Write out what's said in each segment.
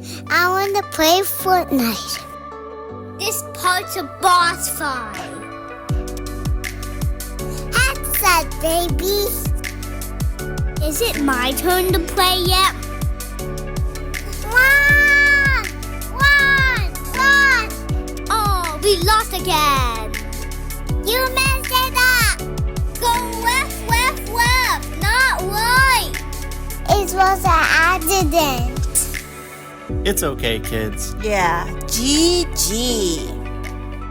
I want to play Fortnite. This part's a boss fight. Headset, baby. Is it my turn to play yet? Run! Oh, we lost again. You messed it up. Go left, not right. It was an accident. It's okay, kids. Yeah, GG.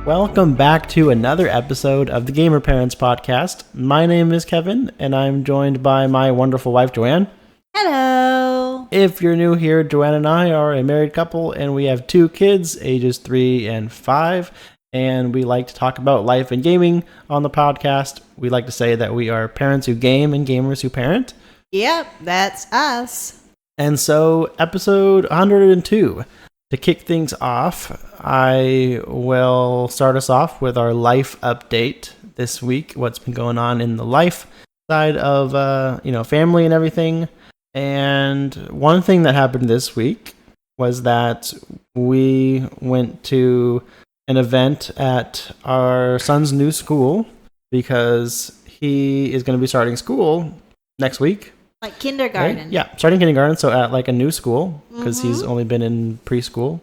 Welcome back to another episode of the Gamer Parents Podcast. My name is Kevin, and I'm joined by my wonderful wife, Joanne. Hello. If you're new here, Joanne and I are a married couple, and we have 2 kids, ages 3 and 5, and we like to talk about life and gaming on the podcast. We like to say that we are parents who game and gamers who parent. Yep, that's us. And so, episode 102. To kick things off, I will start us off with our life update this week. What's been going on in the life side of, family and everything. And one thing that happened this week was that we went to an event at our son's new school because he is going to be starting school next week. Like kindergarten. Right? Yeah, starting kindergarten, so at like a new school, because he's only been in preschool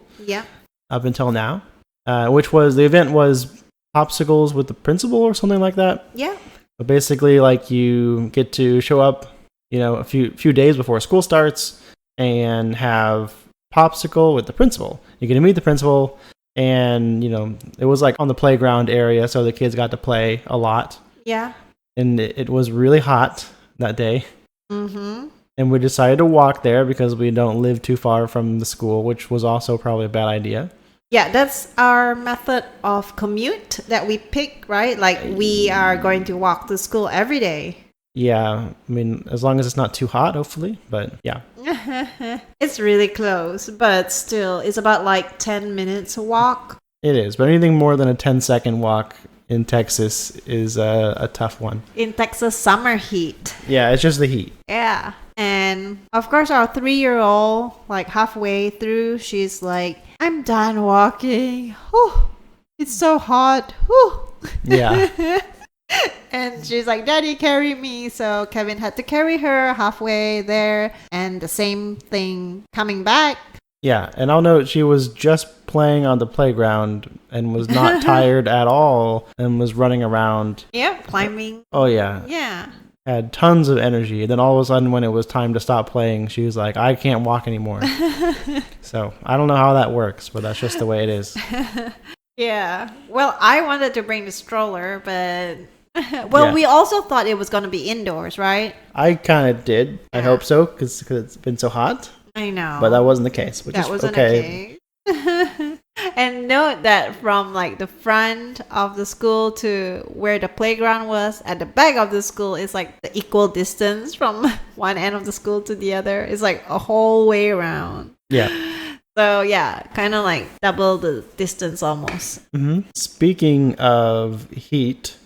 up until now, the event was popsicles with the principal or something like that. Yeah. But basically, like, you get to show up, a few days before school starts and have popsicle with the principal. You get to meet the principal, and, it was like on the playground area, so the kids got to play a lot. Yeah. And it was really hot that day. Mm-hmm. And we decided to walk there because we don't live too far from the school, which was also probably a bad idea. Yeah, that's our method of commute that we pick, right? Like, we are going to walk to school every day. Yeah, I mean, as long as it's not too hot, hopefully, but yeah. It's really close, but still, it's about like 10 minutes walk. It is, but anything more than a 10-second walk in Texas is a tough one. In Texas summer heat. Yeah, it's just the heat. Yeah. And of course, our 3-year-old, like halfway through, she's like, I'm done walking. Whew, it's so hot. Whew. Yeah. And she's like, Daddy, carry me. So Kevin had to carry her halfway there. And the same thing coming back. Yeah, and I'll note she was just playing on the playground and was not tired at all and was running around. Yeah, climbing. Oh, yeah. Yeah. Had tons of energy. Then all of a sudden, when it was time to stop playing, she was like, I can't walk anymore. So I don't know how that works, but that's just the way it is. Yeah. Well, I wanted to bring the stroller, but... we also thought it was going to be indoors, right? I kind of did. Yeah. I hope so, because it's been so hot. I know. But that wasn't the case. Which that wasn't okay. And note that from like the front of the school to where the playground was at the back of the school is like the equal distance from one end of the school to the other. It's like a whole way around. Yeah. So yeah, kind of like double the distance almost. Mm-hmm. Speaking of heat...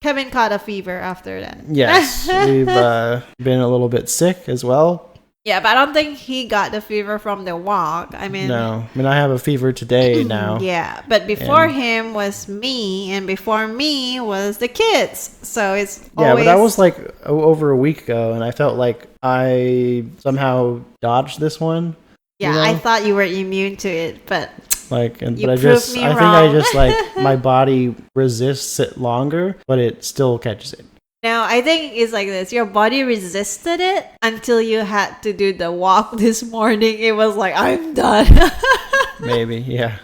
Kevin caught a fever after that. Yes, we've been a little bit sick as well. Yeah, but I don't think he got the fever from the walk. I mean, I have a fever today now. Yeah, but before him was me, and before me was the kids. So it's always... Yeah, but that was like over a week ago, and I felt like I somehow dodged this one. Yeah, I thought you were immune to it, but... I think my body resists it longer, but it still catches it. Now, I think it's like this. Your body resisted it until you had to do the walk this morning. It was like, I'm done. Maybe, yeah.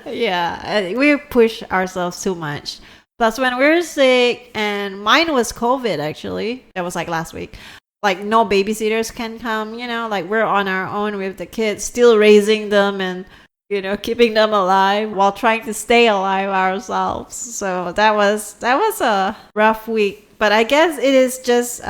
Yeah, we push ourselves too much. Plus, when we're sick, and mine was COVID, actually. That was like last week. Like, no babysitters can come, like we're on our own with the kids, still raising them and... keeping them alive while trying to stay alive ourselves. So that was a rough week. But I guess it is just,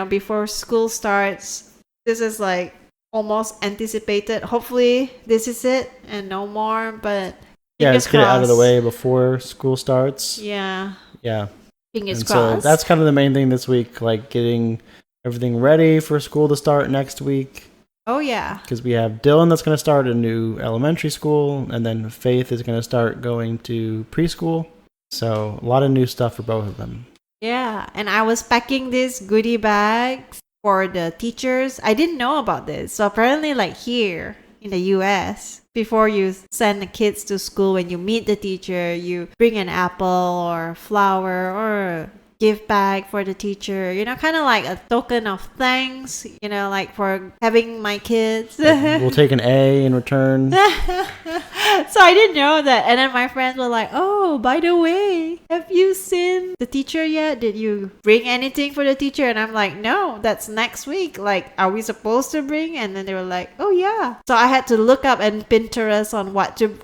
before school starts, this is like almost anticipated. Hopefully this is it and no more. But yeah, let's get it out of the way before school starts. Yeah. Yeah. Fingers crossed. So that's kind of the main thing this week, like getting everything ready for school to start next week. Oh, yeah. Because we have Dylan that's going to start a new elementary school, and then Faith is going to start going to preschool. So a lot of new stuff for both of them. Yeah, and I was packing these goodie bags for the teachers. I didn't know about this. So apparently, like here in the US, before you send the kids to school, when you meet the teacher, you bring an apple or flower or a gift bag for the teacher, kind of like a token of thanks, like for having my kids. We'll take an A in return. So I didn't know that. And then my friends were like, oh, by the way, have you seen the teacher yet? Did you bring anything for the teacher? And I'm like, no, that's next week. Like, are we supposed to bring? And then they were like, oh, yeah. So I had to look up and Pinterest on what to,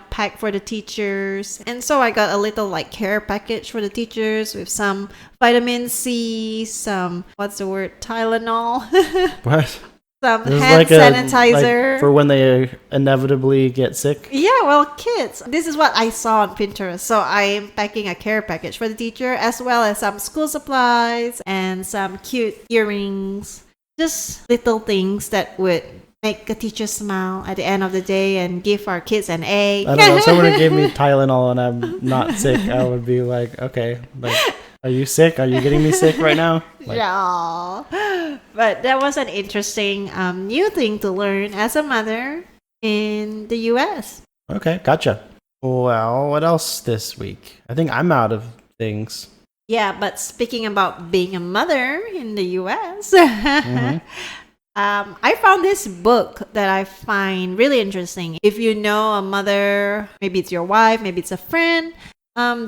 pack for the teachers. And so I got a little like care package for the teachers with some vitamin C, some, Tylenol. What? Some This is hand like sanitizer. like for when they inevitably get sick. Yeah, well, kids. This is what I saw on Pinterest. So I am packing a care package for the teacher, as well as some school supplies and some cute earrings. Just little things that would make a teacher smile at the end of the day and give our kids an A. I don't know. If someone gave me Tylenol and I'm not sick, I would be like, okay, like, are you sick? Are you getting me sick right now? Like, Yeah. But that was an interesting new thing to learn as a mother in the US. okay, gotcha. Well, what else this week? I think I'm out of things. Yeah, but speaking about being a mother in the US, I found this book that I find really interesting. If you know a mother, maybe it's your wife, maybe it's a friend,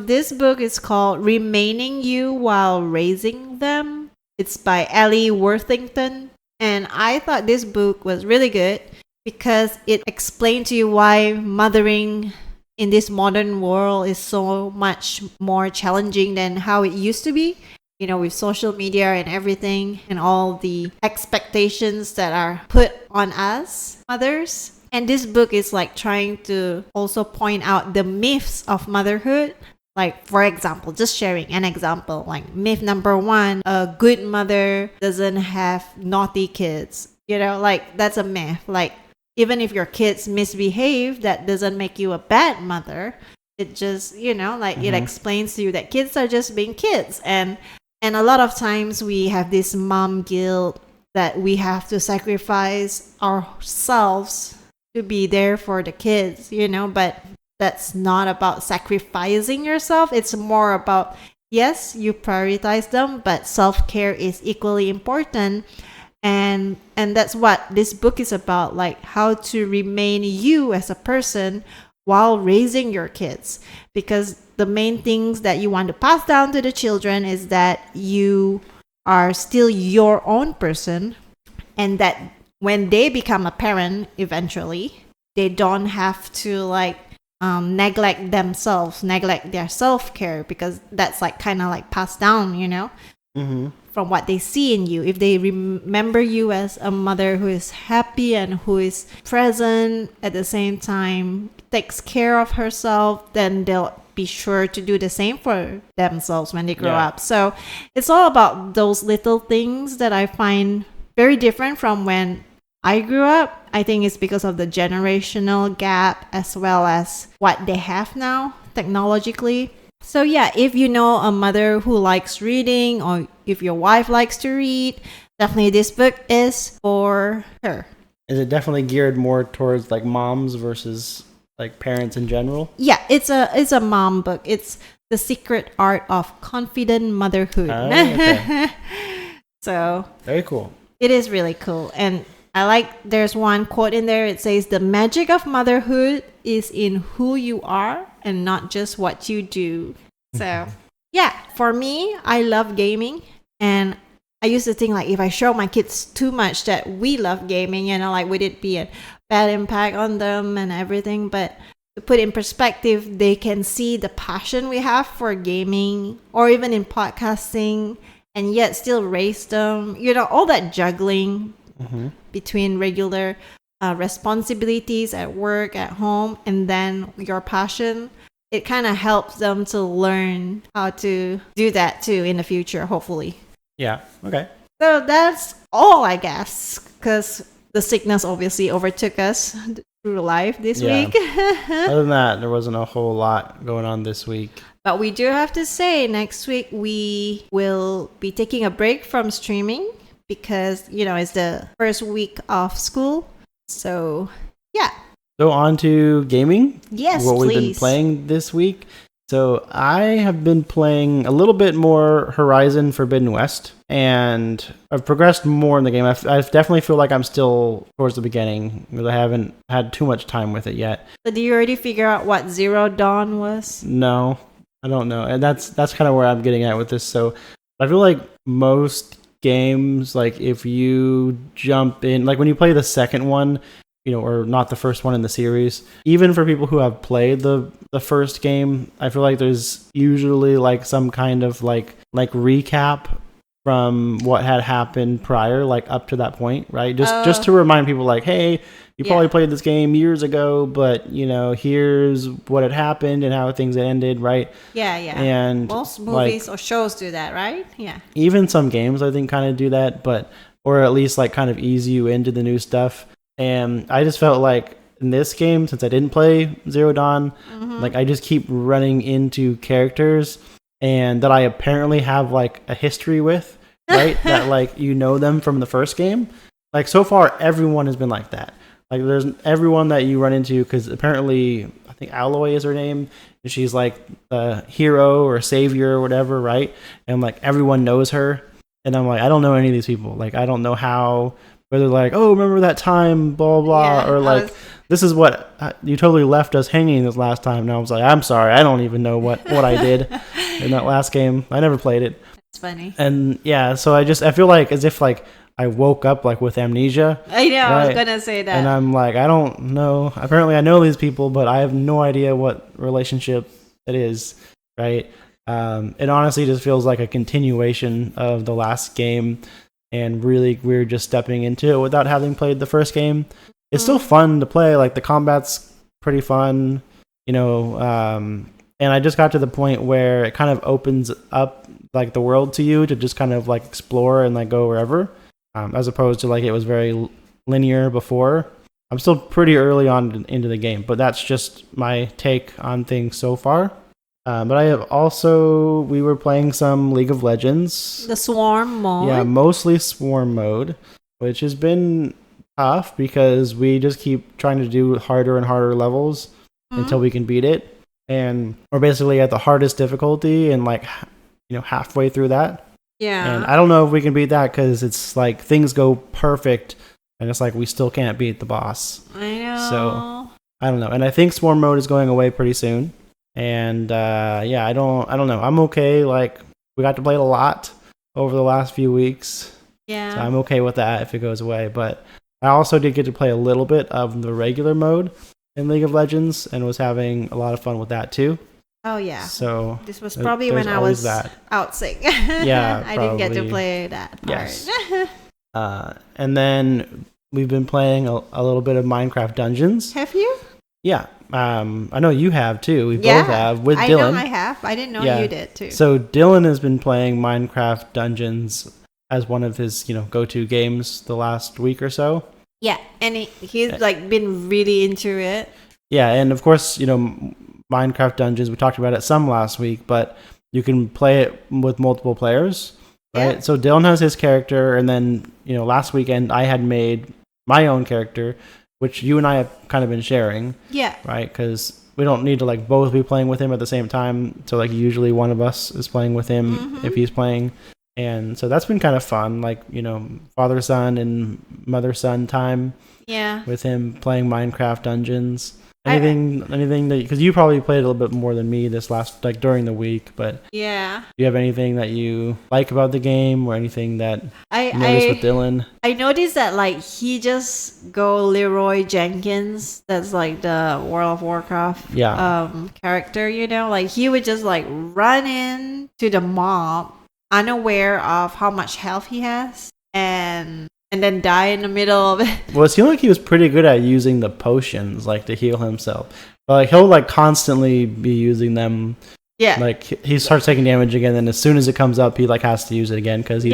this book is called Remaining You While Raising Them. It's by Ellie Worthington. And I thought this book was really good because it explained to you why mothering in this modern world is so much more challenging than how it used to be. With social media and everything and all the expectations that are put on us mothers. And this book is like trying to also point out the myths of motherhood. Like, for example, just sharing an example, like myth number 1, a good mother doesn't have naughty kids. Like that's a myth. Like, even if your kids misbehave, that doesn't make you a bad mother. It just, it explains to you that kids are just being kids. And a lot of times we have this mom guilt that we have to sacrifice ourselves to be there for the kids, but that's not about sacrificing yourself. It's more about, yes, you prioritize them, but self-care is equally important. And that's what this book is about, like how to remain you as a person while raising your kids. Because the main things that you want to pass down to the children is that you are still your own person, and that when they become a parent eventually, they don't have to neglect themselves, neglect their self-care, because that's like kind of like passed down, from what they see in you. If they remember you as a mother who is happy and who is present at the same time, takes care of herself, then they'll be sure to do the same for themselves when they grow up. So it's all about those little things that I find very different from when I grew up. I think it's because of the generational gap as well as what they have now technologically. So yeah, if you know a mother who likes reading, or if your wife likes to read, definitely this book is for her. Is it definitely geared more towards like moms versus like parents in general? Yeah, it's a mom book. It's The Secret Art of Confident Motherhood. Okay. So Very cool. It is really cool. And there's one quote in there. It says, "The magic of motherhood is in who you are and not just what you do." So yeah, for me, I love gaming. And I used to think like if I show my kids too much that we love gaming, would it be a bad impact on them and everything? But to put in perspective, they can see the passion we have for gaming or even in podcasting, and yet still raise them, all that juggling between regular responsibilities at work, at home, and then your passion. It kind of helps them to learn how to do that too in the future, hopefully. Yeah. Okay. So that's all, I guess, because the sickness obviously overtook us through life this week. Other than that, there wasn't a whole lot going on this week. But we do have to say next week we will be taking a break from streaming because, it's the first week of school. So, yeah. So on to gaming. Yes, what we've been playing this week. So I have been playing a little bit more Horizon Forbidden West, and I've progressed more in the game. I definitely feel like I'm still towards the beginning because I haven't had too much time with it yet. So do you already figure out what Zero Dawn was? No, I don't know. And that's kind of where I'm getting at with this. So I feel like most games, like if you jump in, like when you play the second one, or not the first one in the series, even for people who have played the first game, I feel like there's usually like some kind of like recap from what had happened prior, like up to that point, right? Just to remind people like, hey, you probably played this game years ago, but here's what had happened and how things ended, right? Yeah. And most movies or shows do that, right? Yeah. Even some games I think kind of do that, or at least like kind of ease you into the new stuff. And I just felt like in this game, since I didn't play Zero Dawn, like I just keep running into characters and that I apparently have like a history with, right? That like them from the first game. Like so far, everyone has been like that. Like there's everyone that you run into because apparently I think Alloy is her name, and she's like the hero or savior or whatever, right? And like everyone knows her, and I'm like I don't know any of these people. Like I don't know how. Whether like, oh, remember that time, blah, blah, or like, this is what, you totally left us hanging this last time. And I was like, I'm sorry, I don't even know what I did in that last game. I never played it. It's funny. And yeah, so I feel like as if like I woke up like with amnesia. I know, right? I was going to say that. And I'm like, I don't know. Apparently I know these people, but I have no idea what relationship it is, right? It honestly just feels like a continuation of the last game. And really, we're just stepping into it without having played the first game. It's still fun to play. Like, the combat's pretty fun, and I just got to the point where it kind of opens up, like, the world to you to just kind of, like, explore and, like, go wherever, as opposed to, like, it was very linear before. I'm still pretty early on into the game, but that's just my take on things so far. But I have we were playing some League of Legends. The Swarm mode? Yeah, mostly Swarm mode, which has been tough because we just keep trying to do harder and harder levels until we can beat it. And we're basically at the hardest difficulty and like, halfway through that. Yeah. And I don't know if we can beat that because it's like things go perfect and it's like we still can't beat the boss. I know. So, I don't know. And I think Swarm mode is going away pretty soon. And I don't know. I'm okay. Like we got to play it a lot over the last few weeks. Yeah. So I'm okay with that if it goes away. But I also did get to play a little bit of the regular mode in League of Legends and was having a lot of fun with that too. Oh yeah. So this was probably when I was out sick. Yeah. I didn't get to play that part. Yes. And then we've been playing a little bit of Minecraft Dungeons. Have you? Yeah. I know you have too. We both have with Dylan. I know I have. I didn't know you did too. So Dylan has been playing Minecraft Dungeons as one of his, go-to games the last week or so. Yeah, and he's like been really into it. Yeah, and of course, Minecraft Dungeons, we talked about it some last week, but you can play it with multiple players, right? Yeah. So Dylan has his character, and then, last weekend I had made my own character, which you and I have kind of been sharing. Yeah. Right? Because we don't need to like both be playing with him at the same time. So like usually one of us is playing with him if he's playing. And so that's been kind of fun, like, father-son and mother-son time. Yeah. With him playing Minecraft Dungeons. Anything that, because you probably played a little bit more than me this last, like during the week, but yeah. Do you have anything that you like about the game or anything that you noticed with Dylan? I noticed that like he just go Leroy Jenkins, that's like the World of Warcraft character, like he would just like run in to the mob unaware of how much health he has and then die in the middle of it. Well, it seemed like he was pretty good at using the potions, like, to heal himself. But, like, he'll, like, constantly be using them. Yeah. Like, he starts taking damage again, and as soon as it comes up, he, like, has to use it again, because he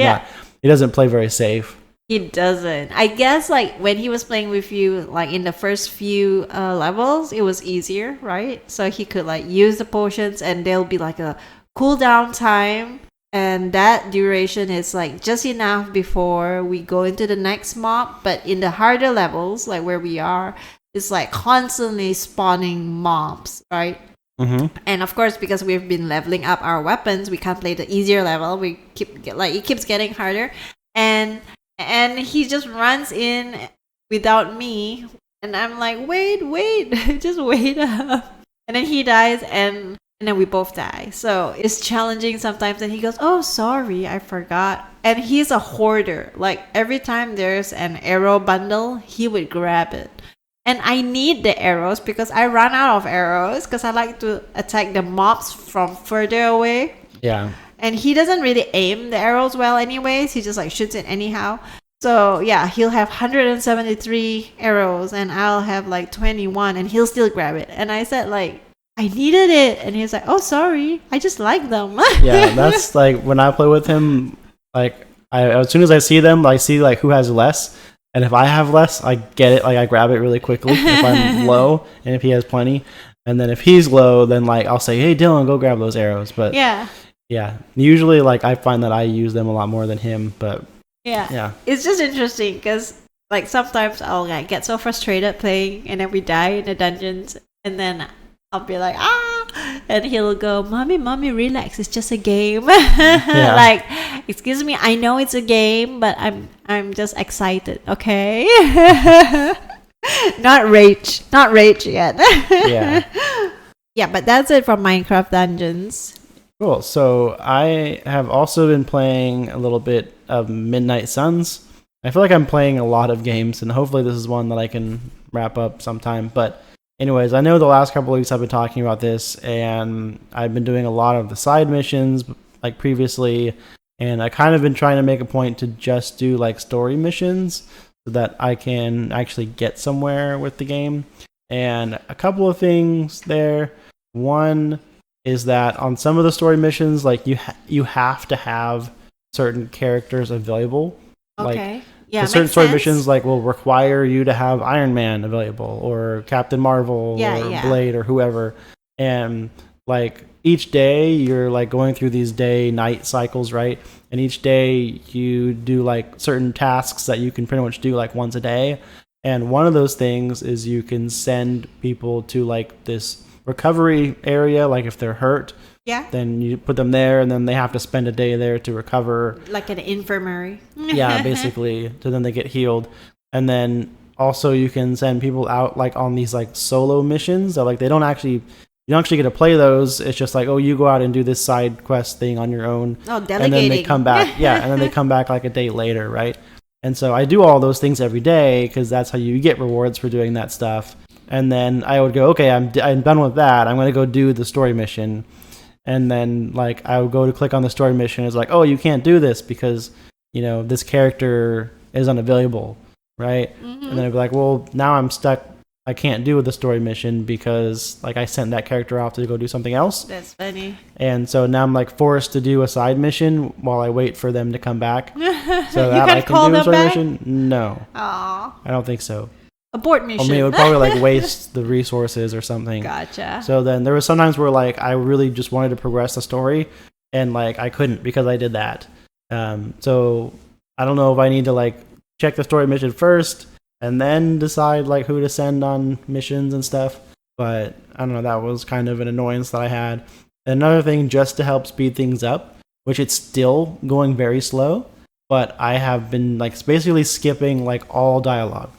doesn't play very safe. He doesn't. I guess like when he was playing with you, like in the first few levels, it was easier, right? So he could like use the potions, and there'll be like a cooldown time, and that duration is like just enough before we go into the next mob. But in the harder levels, like where we are, it's like constantly spawning mobs, right? Mm-hmm. And of course, because we've been leveling up our weapons, we can't play the easier level. We it keeps getting harder, and he just runs in without me, and I'm like, wait, just wait up, and then he dies, and then we both die. So it's challenging sometimes. And he goes, "Oh, sorry, I forgot." And he's a hoarder. Like every time there's an arrow bundle, he would grab it. And I need the arrows because I run out of arrows because I like to attack the mobs from further away. Yeah. And he doesn't really aim the arrows well anyways. He just like shoots it anyhow. So yeah, he'll have 173 arrows and I'll have like 21 and he'll still grab it. And I said like, I needed it. And he's like, oh, sorry. I just like them. Yeah, that's like when I play with him, like as soon as I see them, I see like who has less. And if I have less, I get it. Like I grab it really quickly if I'm low and if he has plenty. And then if he's low, then like I'll say, hey, Dylan, go grab those arrows. But yeah, usually like I find that I use them a lot more than him. But yeah. It's just interesting because like sometimes I'll like get so frustrated playing and then we die in the dungeons and then I'll be like, and he'll go, mommy, relax. It's just a game. Like, excuse me, I know it's a game, but I'm just excited, okay? Not rage yet. Yeah, but that's it from Minecraft Dungeons. Cool. So I have also been playing a little bit of Midnight Suns. I feel like I'm playing a lot of games, and hopefully this is one that I can wrap up sometime. But anyways, I know the last couple of weeks I've been talking about this, and I've been doing a lot of the side missions like previously, and I kind of been trying to make a point to just do like story missions so that I can actually get somewhere with the game. And a couple of things there. One is that on some of the story missions, like you have to have certain characters available. Okay. Like, yeah, certain story sense. missions like will require you to have Iron Man available or Captain Marvel or Blade or whoever. And like each day you're like going through these day-night cycles, right? And each day you do like certain tasks that you can pretty much do like once a day. And one of those things is you can send people to like this recovery area, like if they're hurt. Yeah. Then you put them there, and then they have to spend a day there to recover. Like an infirmary. Yeah, basically. So then they get healed. And then also you can send people out like on these like solo missions. So like you don't actually get to play those. It's just like, oh, you go out and do this side quest thing on your own. Oh, delegating. And then they come back. Yeah, and then they come back like a day later, right? And so I do all those things every day because that's how you get rewards for doing that stuff. And then I would go, okay, I'm done with that. I'm going to go do the story mission. And then like I would go to click on the story mission. It's like, oh, you can't do this because, you know, this character is unavailable, right? Mm-hmm. And then I'd be like, well, now I'm stuck. I can't do the story mission because like I sent that character off to go do something else. That's funny. And so now I'm like forced to do a side mission while I wait for them to come back. So that I can do a story mission? No. Aww. I don't think so. Abort mission. I mean, it would probably like waste the resources or something. Gotcha. So then there was sometimes where like I really just wanted to progress the story and like I couldn't because I did that. So I don't know if I need to like check the story mission first and then decide like who to send on missions and stuff. But I don't know, that was kind of an annoyance that I had. Another thing just to help speed things up, which it's still going very slow, but I have been like basically skipping like all dialogue.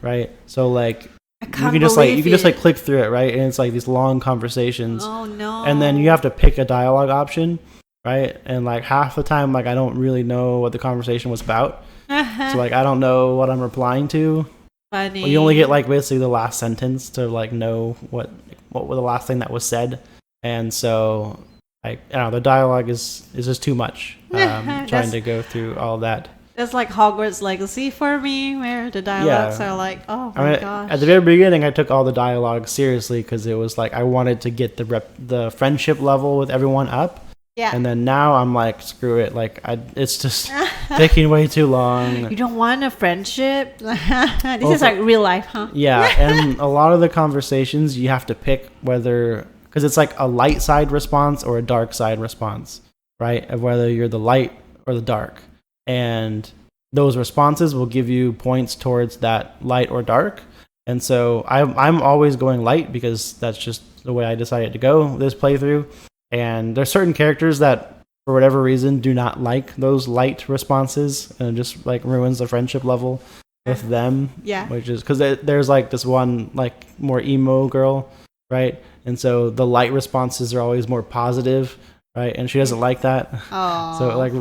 Right, so like you can just like click through it, right, and it's like these long conversations. Oh no! And then you have to pick a dialogue option, right? And like half the time, like I don't really know what the conversation was about, so like I don't know what I'm replying to. Funny. Well, you only get like basically the last sentence to like know what was the last thing that was said, and so I don't know, the dialogue is just too much. Trying to go through all that. It's like Hogwarts Legacy for me, where the dialogues are like, oh my gosh. At the very beginning, I took all the dialogue seriously because it was like I wanted to get the friendship level with everyone up. Yeah. And then now I'm like, screw it. Like, it's just taking way too long. You don't want a friendship? This is like real life, huh? Yeah. And a lot of the conversations, you have to pick whether, because it's like a light side response or a dark side response, right? Of whether you're the light or the dark. And those responses will give you points towards that light or dark. And so I'm always going light because that's just the way I decided to go this playthrough. And there's certain characters that, for whatever reason, do not like those light responses, and it just like ruins the friendship level with them. Yeah. Which is because there's like this one like more emo girl, right? And so the light responses are always more positive, right? And she doesn't like that. Oh. So it like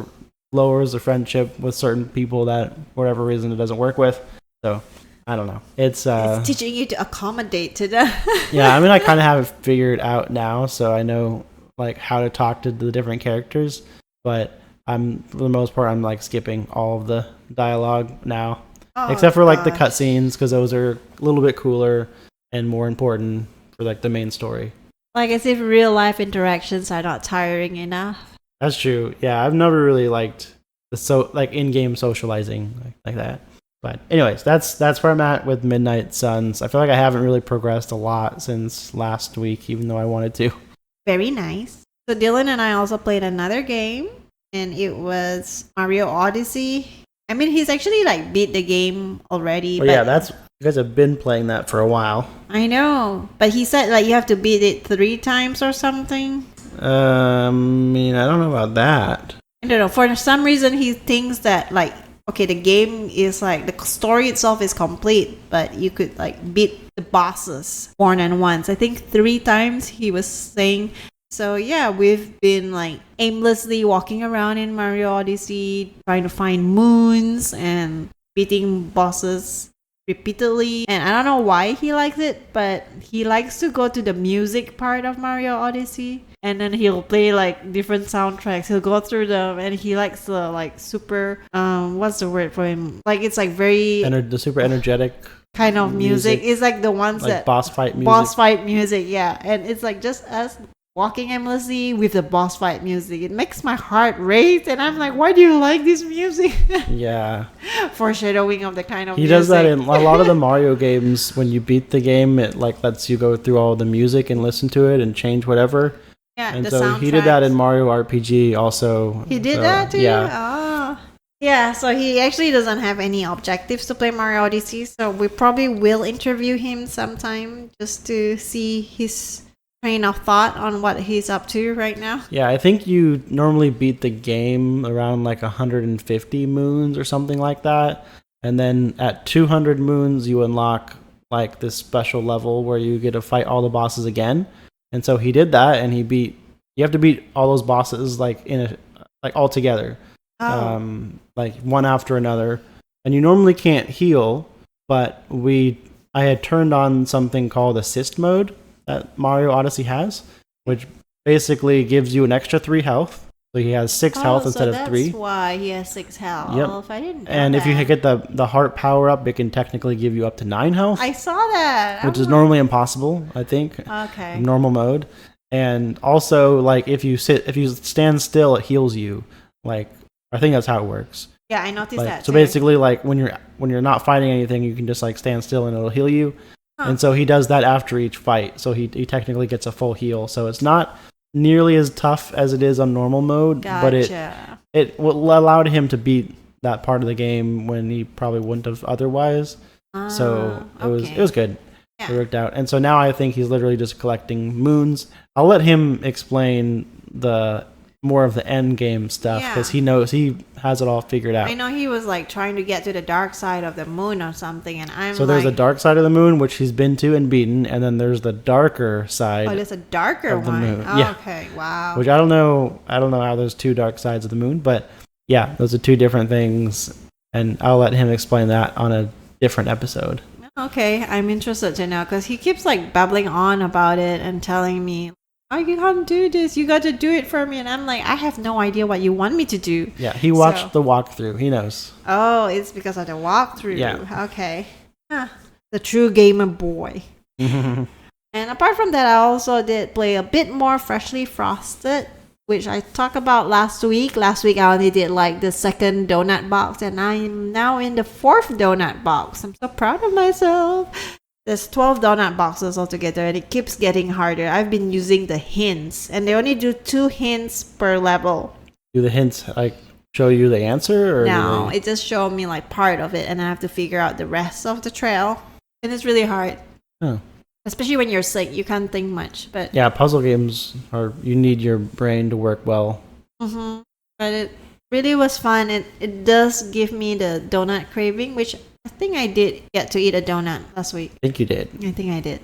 lowers the friendship with certain people that, for whatever reason, it doesn't work with. So I don't know. It's teaching you to accommodate to them. yeah, I mean, I kind of have it figured out now, so I know like how to talk to the different characters, but for the most part, I'm like skipping all of the dialogue now, except for like the cutscenes, because those are a little bit cooler and more important for like the main story. Like as if real life interactions are not tiring enough. That's true. Yeah, I've never really liked the in-game socializing like that. But anyways, that's where I'm at with Midnight Suns. I feel like I haven't really progressed a lot since last week, even though I wanted to. Very nice. So Dylan and I also played another game, and it was Mario Odyssey. I mean, he's actually like beat the game already. Well, yeah, you guys have been playing that for a while. I know, but he said like you have to beat it 3 times or something. I mean, I don't know about that. I don't know. For some reason, he thinks that like, okay, the game is like the story itself is complete, but you could like beat the bosses more than once. I think 3 times he was saying. So yeah, we've been like aimlessly walking around in Mario Odyssey, trying to find moons and beating bosses repeatedly. And I don't know why he likes it, but he likes to go to the music part of Mario Odyssey. And then he'll play like different soundtracks. He'll go through them, and he likes the like super what's the word for him? Like it's like very the super energetic kind of music. It's like the ones like that boss fight music. Boss fight music, yeah. And it's like just us walking aimlessly with the boss fight music. It makes my heart race, and I'm like, why do you like this music? Yeah. Foreshadowing of the kind of he music. does that in a lot of the Mario games. When you beat the game, it like lets you go through all the music and listen to it and change whatever. Yeah, and the so he did that in Mario RPG also. He did that too? Yeah. Oh. Yeah, so he actually doesn't have any objectives to play Mario Odyssey, so we probably will interview him sometime just to see his train of thought on what he's up to right now. Yeah, I think you normally beat the game around like 150 moons or something like that. And then at 200 moons, you unlock like this special level where you get to fight all the bosses again. And so he did that, and you have to beat all those bosses like all together. Like one after another. And you normally can't heal, but I had turned on something called assist mode that Mario Odyssey has, which basically gives you an extra 3 health. So he has 6 health instead of 3. That's why he has 6 health. Yep. I didn't know and that. if you get the heart power up, it can technically give you up to 9 health. I saw that. Which is normally impossible, I think. Okay. In normal mode. And also, like, if you stand still, it heals you. Like, I think that's how it works. Yeah, I noticed Like, that so too. basically, like, when you're not fighting anything, you can just like stand still and it'll heal you. Huh. And so he does that after each fight. So he technically gets a full heal. So it's not nearly as tough as it is on normal mode, but it allowed him to beat that part of the game when he probably wouldn't have otherwise. So it was good. Yeah. It worked out. And so now I think he's literally just collecting moons. I'll let him explain the more of the end game stuff because he has it all figured out. I know he was like trying to get to the dark side of the moon or something, and there's a dark side of the moon which he's been to and beaten, and then there's the darker side. Oh, there's a darker of the one. moon. Oh, yeah. Okay, wow. Which I don't know how there's 2 dark sides of the moon, but yeah, those are 2 different things, and I'll let him explain that on a different episode. Okay, I'm interested to know because he keeps like babbling on about it and telling me, "Oh, you can't do this. You got to do it for me." And I'm like, I have no idea what you want me to do. Yeah, he watched the walkthrough. He knows. Oh, it's because of the walkthrough. Yeah. Okay. The true gamer boy. And apart from that, I also did play a bit more Freshly Frosted, which I talked about last week. Last week I only did like the second donut box, and I'm now in the fourth donut box. I'm so proud of myself. There's 12 donut boxes altogether, and it keeps getting harder. I've been using the hints, and they only do 2 hints per level. Do the hints like show you the answer, or no? It just showed me like part of it, and I have to figure out the rest of the trail, and it's really hard. Oh. Especially when you're sick, you can't think much. But yeah, puzzle games you need your brain to work well. Mm-hmm. But it really was fun. It does give me the donut craving, which I think I did get to eat a donut last week. I think you did. I think I did.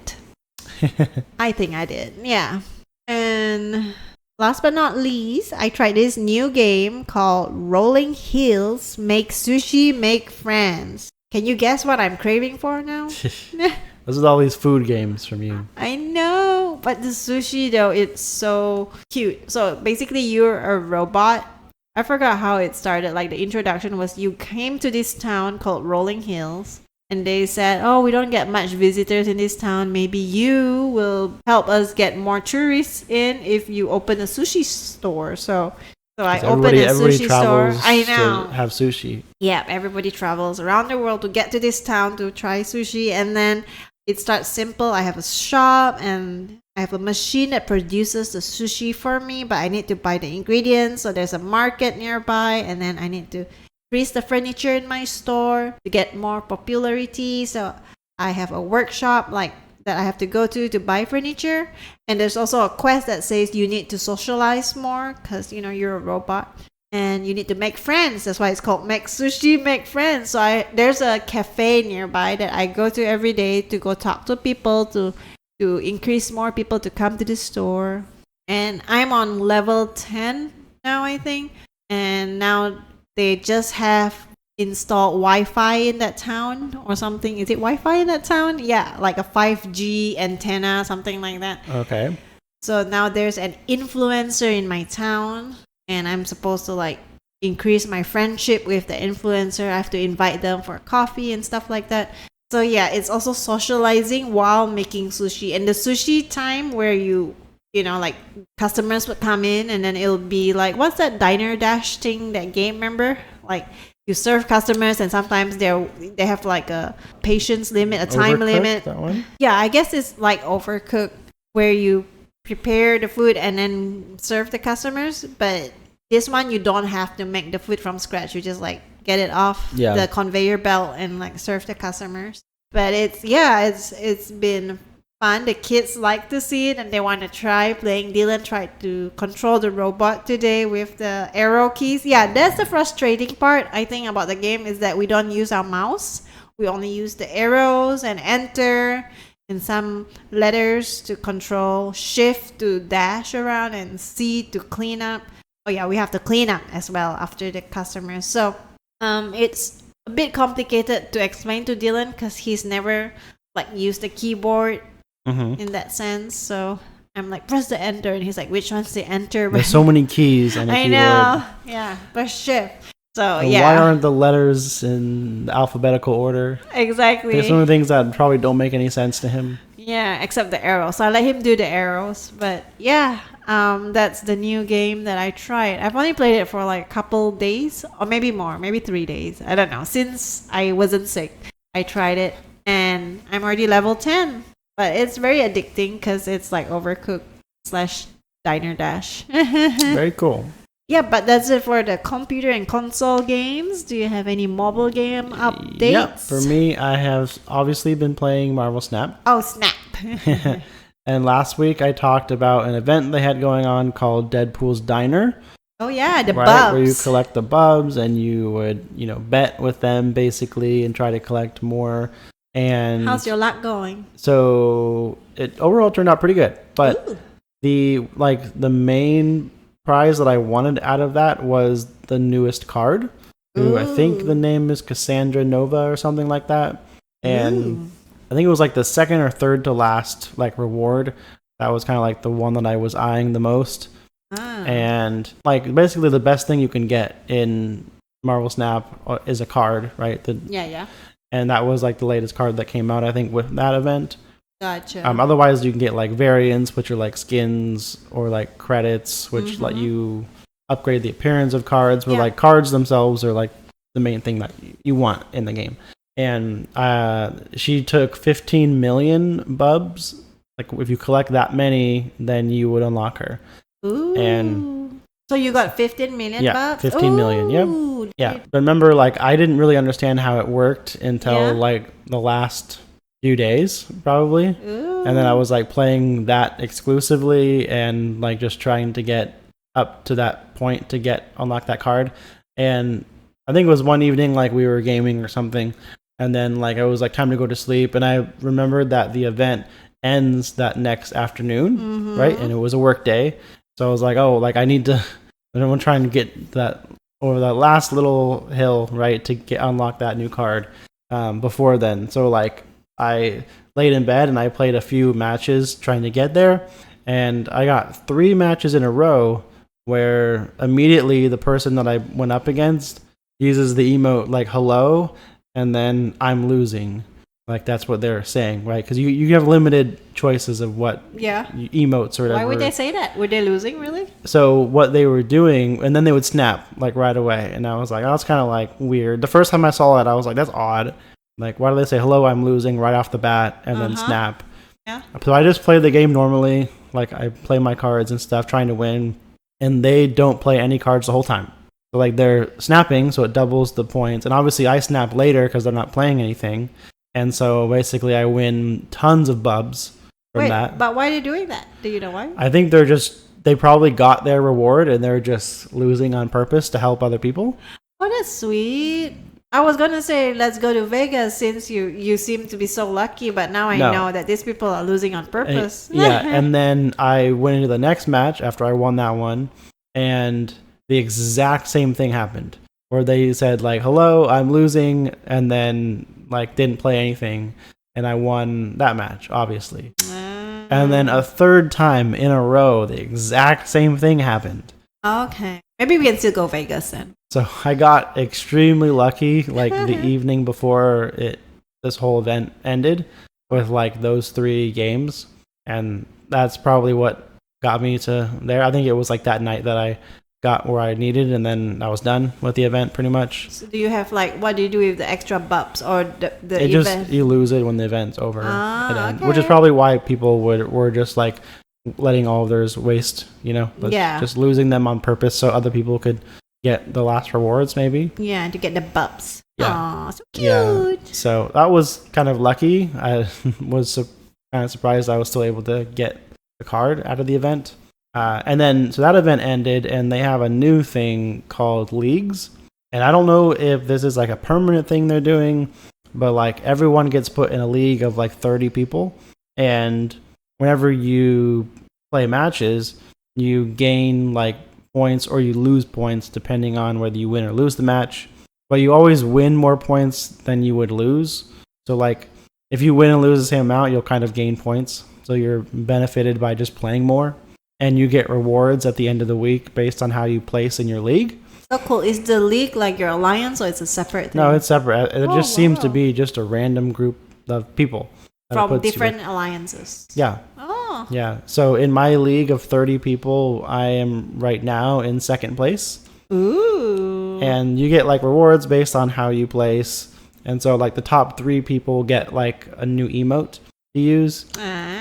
I think I did. Yeah. And last but not least, I tried this new game called Rolling Hills Make Sushi, Make Friends. Can you guess what I'm craving for now? Those are all these food games from you. I know, but the sushi though, it's so cute. So basically you're a robot. I forgot how it started. Like the introduction was you came to this town called Rolling Hills, and they said, oh, we don't get much visitors in this town. Maybe you will help us get more tourists in if you open a sushi store. So I opened a sushi store. I know. To have sushi. Yeah, everybody travels around the world to get to this town to try sushi, and then it starts simple. I have a shop and I have a machine that produces the sushi for me, but I need to buy the ingredients. So there's a market nearby, and then I need to increase the furniture in my store to get more popularity. So I have a workshop like that I have to go to buy furniture. And there's also a quest that says you need to socialize more because, you know, you're a robot. And you need to make friends. That's why it's called Make Sushi, Make Friends. So there's a cafe nearby that I go to every day to go talk to people to increase more people to come to the store. And I'm on level 10 now, I think. And now they just have installed Wi-Fi in that town or something. Is it Wi-Fi in that town? Yeah, like a 5G antenna, something like that. Okay. So now there's an influencer in my town. And I'm supposed to like increase my friendship with the influencer. I have to invite them for coffee and stuff like that. So yeah, it's also socializing while making sushi. And the sushi time where you know, like customers would come in and then it'll be like, what's that Diner Dash thing, that game, remember? Like you serve customers and sometimes they have like a patience limit, a time limit. That one? Yeah, I guess it's like Overcooked where you prepare the food and then serve the customers, but this one you don't have to make the food from scratch. You just like get it off the conveyor belt and like serve the customers. But it's been fun. The kids like to see it and they want to try playing. Dylan tried to control the robot today with the arrow keys. Yeah, that's the frustrating part I think about the game, is that we don't use our mouse. We only use the arrows and enter and some letters to control, shift to dash around, and C to clean up. Oh yeah, we have to clean up as well after the customers. So it's a bit complicated to explain to Dylan because he's never like used the keyboard in that sense. So I'm like, press the enter, and he's like, which one's the enter? There's so many keys on a keyboard. I know. Yeah, press shift. So and why aren't the letters in the alphabetical order? Exactly. There's some things that probably don't make any sense to him. Yeah, except the arrows. So I let him do the arrows. But yeah, that's the new game that I tried. I've only played it for like a couple days, or maybe more, maybe 3 days. I don't know. Since I wasn't sick, I tried it, and I'm already level 10. But it's very addicting because it's like Overcooked / Diner Dash. Very cool. Yeah, but that's it for the computer and console games. Do you have any mobile game updates? Yeah, for me, I have obviously been playing Marvel Snap. Oh, Snap. And last week I talked about an event they had going on called Deadpool's Diner. Oh yeah, the bubs. Where you collect the bubs and you would, bet with them basically and try to collect more. And how's your luck going? So it overall turned out pretty good. But Ooh. the main prize that I wanted out of that was the newest card. Who I think the name is Cassandra Nova or something like that. And I think it was like the second or third to last like reward. That was kind of like the one that I was eyeing the most. And like basically the best thing you can get in Marvel Snap is a card, right? Yeah. And that was like the latest card that came out, I think, with that event. Gotcha. Otherwise, you can get like variants, which are like skins or like credits, which let you upgrade the appearance of cards. But like cards themselves are like the main thing that you want in the game. And she took 15 million bubs. Like if you collect that many, then you would unlock her. Ooh. And so you got 15 million bucks? 15 million. Yep. Yeah. But remember, like I didn't really understand how it worked until like the last few days, probably. Ooh. And then I was like playing that exclusively and like just trying to get up to that point to unlock that card. And I think it was one evening, like we were gaming or something. And then like it was like time to go to sleep. And I remembered that the event ends that next afternoon, right? And it was a work day. So I was like, oh, like I'm trying to get that over that last little hill, right, to unlock that new card before then. So like I laid in bed and I played a few matches trying to get there. And I got 3 matches in a row where immediately the person that I went up against uses the emote like hello, and then I'm losing. Like that's what they're saying, right? Because you have limited choices of what emotes or whatever. Why would they say that? Were they losing really? So what they were doing, and then they would snap like right away, and I was like, oh, that's kind of like weird. The first time I saw it, I was like, that's odd. Like, why do they say hello? I'm losing right off the bat, and then snap? Yeah. So I just play the game normally. Like I play my cards and stuff, trying to win, and they don't play any cards the whole time. So like they're snapping, so it doubles the points, and obviously I snap later because they're not playing anything. And so basically I win tons of bubs from that. But why are they doing that? Do you know why? I think they probably got their reward and they're just losing on purpose to help other people. Oh, that's sweet. I was going to say, let's go to Vegas since you seem to be so lucky, but now I know that these people are losing on purpose. And then I went into the next match after I won that one, and the exact same thing happened. Where they said like, hello, I'm losing, and then like didn't play anything, and I won that match, obviously. And then a third time in a row, the exact same thing happened. Okay. Maybe we can still go Vegas then. So I got extremely lucky like the evening before this whole event ended with like those 3 games, and that's probably what got me to there. I think it was like that night that I got where I needed, and then I was done with the event pretty much. So do you have like, what do you do with the extra bubs or the event? Just you lose it when the event's over, which is probably why people were just like letting all of theirs waste, just losing them on purpose so other people could get the last rewards maybe. Yeah, to get the bubs. Yeah. Aw, so cute. Yeah. So that was kind of lucky. I was kind of surprised I was still able to get the card out of the event. And then, so that event ended, and they have a new thing called leagues. And I don't know if this is like a permanent thing they're doing, but like everyone gets put in a league of like 30 people. And whenever you play matches, you gain like points or you lose points depending on whether you win or lose the match. But you always win more points than you would lose. So like if you win and lose the same amount, you'll kind of gain points. So you're benefited by just playing more. And you get rewards at the end of the week based on how you place in your league. So cool. Is the league like your alliance, or it's a separate thing? No, it's separate. It just seems to be just a random group of people. From different alliances. Yeah. Oh. Yeah. So in my league of 30 people, I am right now in second place. Ooh. And you get like rewards based on how you place. And so like the top 3 people get like a new emote to use,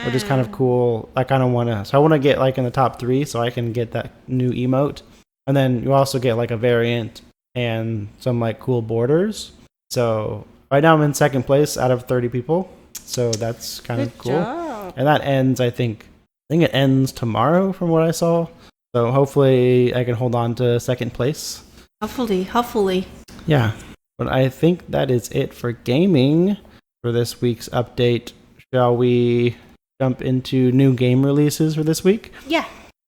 which is kind of cool. I want to get like in the top 3 so I can get that new emote. And then you also get like a variant and some like cool borders. So right now I'm in second place out of 30 people. So that's kind of cool. Job. And that ends, I think it ends tomorrow from what I saw. So hopefully I can hold on to second place. Hopefully. Yeah. But I think that is it for gaming for this week's update. Shall we jump into new game releases for this week? Yeah.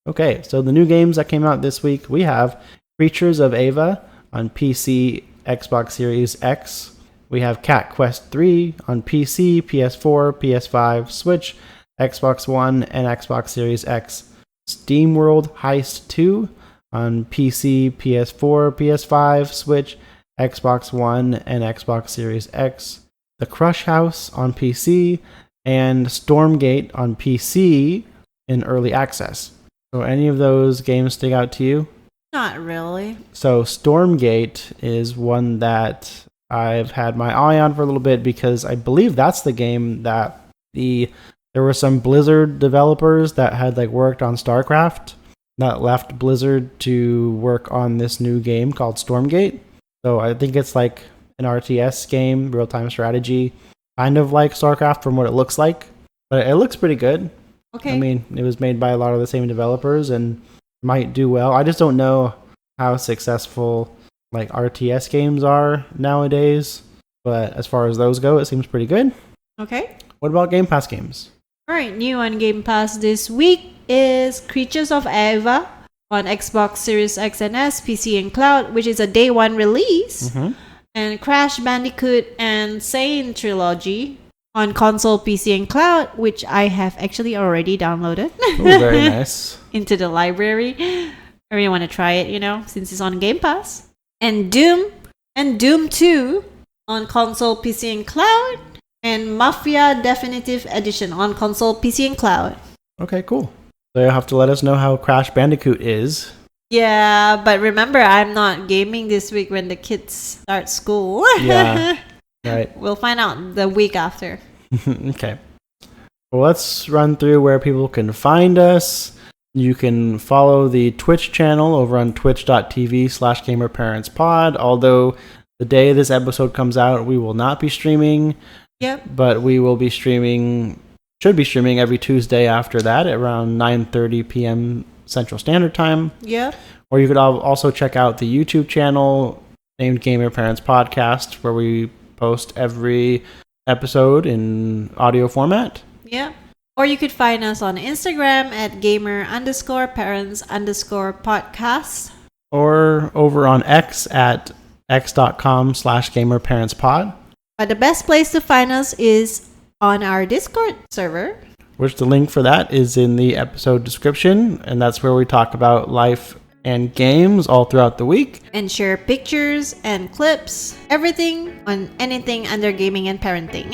Okay, so the new games that came out this week, we have Creatures of Ava on PC, Xbox Series X. We have Cat Quest 3 on PC, PS4, PS5, Switch, Xbox One, and Xbox Series X. SteamWorld Heist 2 on PC, PS4, PS5, Switch, Xbox One, and Xbox Series X. The Crush House on PC, and Stormgate on PC in early access. So any of those games stick out to you? Not really. So Stormgate is one that I've had my eye on for a little bit because I believe that's the game that there were some Blizzard developers that had like worked on StarCraft that left Blizzard to work on this new game called Stormgate. So I think it's like an RTS game, real-time strategy, kind of like StarCraft from what it looks like, but it looks pretty good. Okay. I mean, it was made by a lot of the same developers and might do well. I just don't know how successful like RTS games are nowadays, but as far as those go, it seems pretty good. Okay. What about Game Pass games? All right, new on Game Pass this week is Creatures of Eva on Xbox Series X and S, PC and Cloud, which is a day one release, and Crash Bandicoot and Sane Trilogy on console, PC, and Cloud, which I have actually already downloaded. Ooh, very nice. Into the library. I really want to try it, since it's on Game Pass. And Doom 2 on console, PC, and Cloud, and Mafia Definitive Edition on console, PC, and Cloud. Okay, cool. So you'll have to let us know how Crash Bandicoot is. Yeah, but remember, I'm not gaming this week when the kids start school. Yeah, right. We'll find out the week after. Okay. Well, let's run through where people can find us. You can follow the Twitch channel over on twitch.tv/gamerparentspod. Although the day this episode comes out, we will not be streaming. Yep. But we will be should be streaming every Tuesday after that at around 9:30 p.m. Central Standard Time. Yep. Or you could also check out the YouTube channel named Gamer Parents Podcast, where we post every episode in audio format. Yep. Or you could find us on Instagram at gamer_parents_podcast. Or over on X at x.com/gamerparentspod. But the best place to find us is on our Discord server. Which the link for that is in the episode description. And that's where we talk about life and games all throughout the week. And share pictures and clips, everything on anything under gaming and parenting.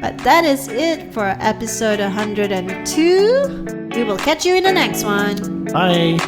But that is it for episode 102. We will catch you in the next one. Bye.